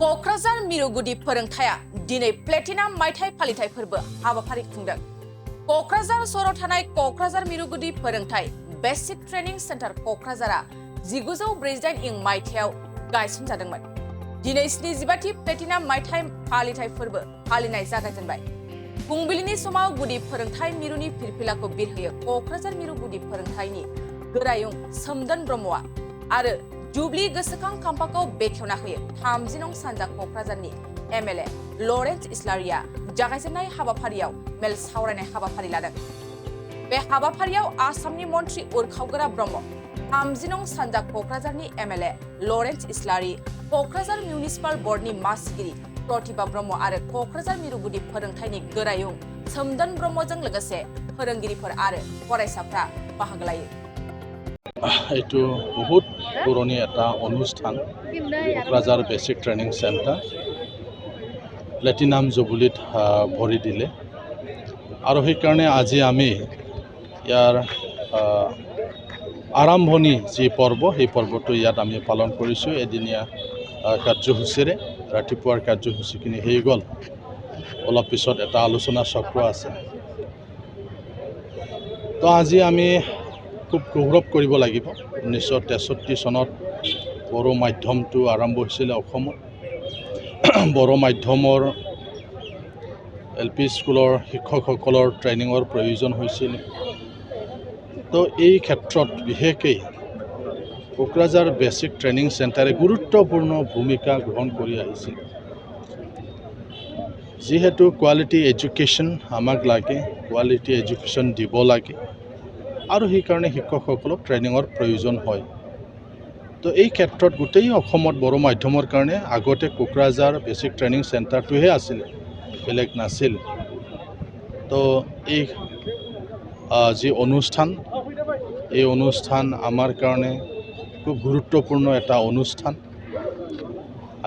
क'क्राझार मिरुगुदि फोरोंथाया दिनै प्लेटिनाम मायथाइ फालिथाय फोरबो हाबाफारि खुंदों। क'क्राझार सहराव थानाय क'क्राझार मिरुगुदि फोरोंथाय बेसिक ट्रेनिं सेन्टार क'क्राझारा 1948 इं मायथाइयाव गायसनजादोंमोन। दिनै 75थि प्लेटिनाम मायथाइ फालिथाय फोरबो फालिनाय जागायजेनबाय। फुंबिलिनि समाव गुदि फोरोंथाय मिरुनि फिरफिलाखौ बिरहोयो क'क्राझार मिरु गुदि फोरोंथायनि गोरायुं सोमदोन ब्रह्मआ आरो जुबली गोसोखां खाम्फाखौ बेखेवना होयो 30 नं सानजा क'क्राझारनि एमएलए लरेन्स इस्लारिया जागायजेननाय हाबाफारियाव मेल सावरायनाय हाबाफारि लादों। बे हाबाफारियाव आसामनि मन्त्रि उरखावगोरा ब्रह्म, 30 नं सानजा क'क्राझारनि एमएलए लरेन्स इस्लारि, क'क्राझार मिउनिसिपाल बर्डनि मासिगिरि प्रतिभा ब्रह्म आरो क'क्राझार मिरुगुदि फोरोंथायनि गोरायुं सोमदोन ब्रह्मजों लोगोसे फोरोंगिरिफोर आरो फरायसाफ्रा बाहागो लायो। এইটো বহুত পুৰণি এটা অনুষ্ঠান Kokrajhar basic training centre platinum জুবুলিত ভৰি দিলে আৰু সেইকাৰণে আজি আমি ইয়াৰ আৰম্ভণি যি পৰ্ব সেই পৰ্বটো ইয়াত আমি পালন কৰিছোঁ। এদিনীয়া কাৰ্যসূচীৰে ৰাতিপুৱাৰ কাৰ্যসূচীখিনি হৈ গ'ল। অলপ পিছত এটা আলোচনা চক্ৰ আছে। তো আজি আমি খুব গৌৰৱ কৰিব লাগিব। 1963 চনত বড়ো মাধ্যমটো আৰম্ভ হৈছিলে অসমত। বড়ো মাধ্যমৰ এলপি স্কুলৰ শিক্ষকসকলৰ ট্ৰেইনিঙৰ প্ৰয়োজন হৈছিল। তো এই ক্ষেত্ৰত বিশেষকৈ কোকৰাঝাৰ বেচিক ট্ৰেইনিং চেণ্টাৰে গুৰুত্বপূৰ্ণ ভূমিকা গ্ৰহণ কৰি আহিছিল। যিহেতু কোৱালিটি এডুকেশ্যন আমাক লাগে, কোৱালিটি এডুকেশ্যন দিব লাগে আৰু সেইকাৰণে শিক্ষকসকলক ট্ৰেইনিঙৰ প্ৰয়োজন হয়। তো এই ক্ষেত্ৰত গোটেই অসমত বড়ো মাধ্যমৰ কাৰণে আগতে কোকৰাঝাৰ বেচিক ট্ৰেইনিং চেণ্টাৰটোহে আছিল, বেলেগ নাছিল। তো এই যি অনুষ্ঠান, এই অনুষ্ঠান আমাৰ কাৰণে খুব গুৰুত্বপূৰ্ণ এটা অনুষ্ঠান।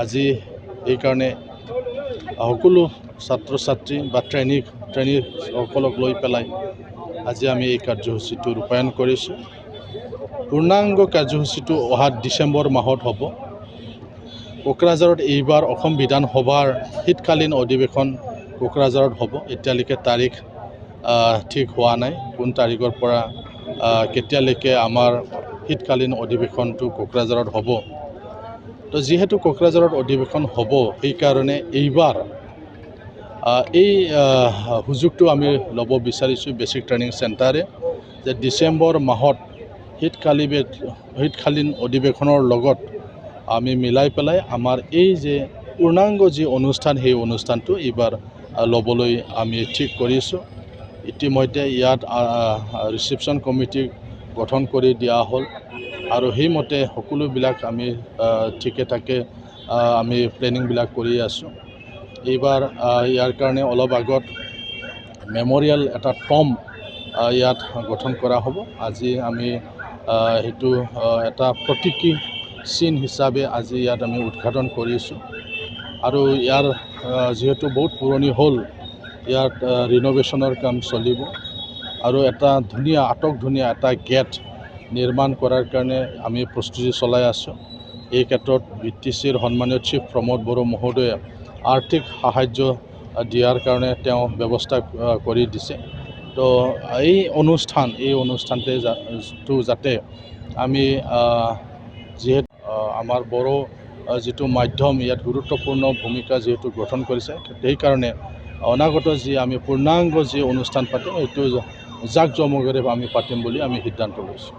আজি এইকাৰণে সকলো ছাত্ৰ ছাত্ৰী বা ট্ৰেইনীসকলক লৈ পেলাই আজি আমি এই কাৰ্যসূচীটো ৰূপায়ণ কৰিছোঁ। পূৰ্ণাংগ কাৰ্যসূচীটো অহা ডিচেম্বৰ মাহত হ'ব। কোকৰাঝাৰত এইবাৰ অসম বিধানসভাৰ শীতকালীন অধিৱেশন কোকৰাঝাৰত হ'ব। এতিয়ালৈকে তাৰিখ ঠিক হোৱা নাই, কোন তাৰিখৰ পৰা কেতিয়ালৈকে আমাৰ শীতকালীন অধিৱেশনটো কোকৰাঝাৰত হ'ব। তো যিহেতু কোকৰাঝাৰত অধিৱেশন হ'ব, সেইকাৰণে এইবাৰ এই সুযোগটো আমি ল'ব বিচাৰিছোঁ বেচিক ট্ৰেইনিং চেণ্টাৰে, যে ডিচেম্বৰ মাহত শীতকালীন অধিৱেশনৰ লগত আমি মিলাই পেলাই আমাৰ এই যে পূৰ্ণাংগ যি অনুষ্ঠান, সেই অনুষ্ঠানটো এইবাৰ ল'বলৈ আমি ঠিক কৰিছোঁ। ইতিমধ্যে ইয়াত ৰিচিপশ্যন কমিটি গঠন কৰি দিয়া হ'ল আৰু সেইমতে সকলোবিলাক আমি ঠিকে থাকে আমি প্লেনিংবিলাক কৰি আছোঁ। এইবাৰ ইয়াৰ কাৰণে অলপ আগত মেমৰিয়েল এটা টম্ব ইয়াত গঠন কৰা হ'ব। আজি আমি সেইটো এটা প্ৰতীকী চিন হিচাপে আজি ইয়াত আমি উদ্ঘাটন কৰিছোঁ। আৰু ইয়াৰ যিহেতু বহুত পুৰণি হ'ল, ইয়াত ৰিন'ভেশ্যনৰ কাম চলিব আৰু এটা ধুনীয়া এটা গেট নিৰ্মাণ কৰাৰ কাৰণে আমি প্ৰস্তুতি চলাই আছোঁ। এই ক্ষেত্ৰত BTCৰ সন্মানীয় চিফ প্ৰমোদ বড়ো মহোদয়ে আৰ্থিক সাহায্য দিয়াৰ কাৰণে তেওঁ ব্যৱস্থা কৰি দিছে। তো এই অনুষ্ঠানটো যাতে আমি যিহেতু আমাৰ বড়ো যিটো মাধ্যম ইয়াত গুৰুত্বপূৰ্ণ ভূমিকা যিহেতু গঠন কৰিছে, সেইকাৰণে অনাগত যি আমি পূৰ্ণাংগ যি অনুষ্ঠান পাতিম, এইটো জাকজমকেৰে আমি পাতিম বুলি আমি সিদ্ধান্ত লৈছোঁ।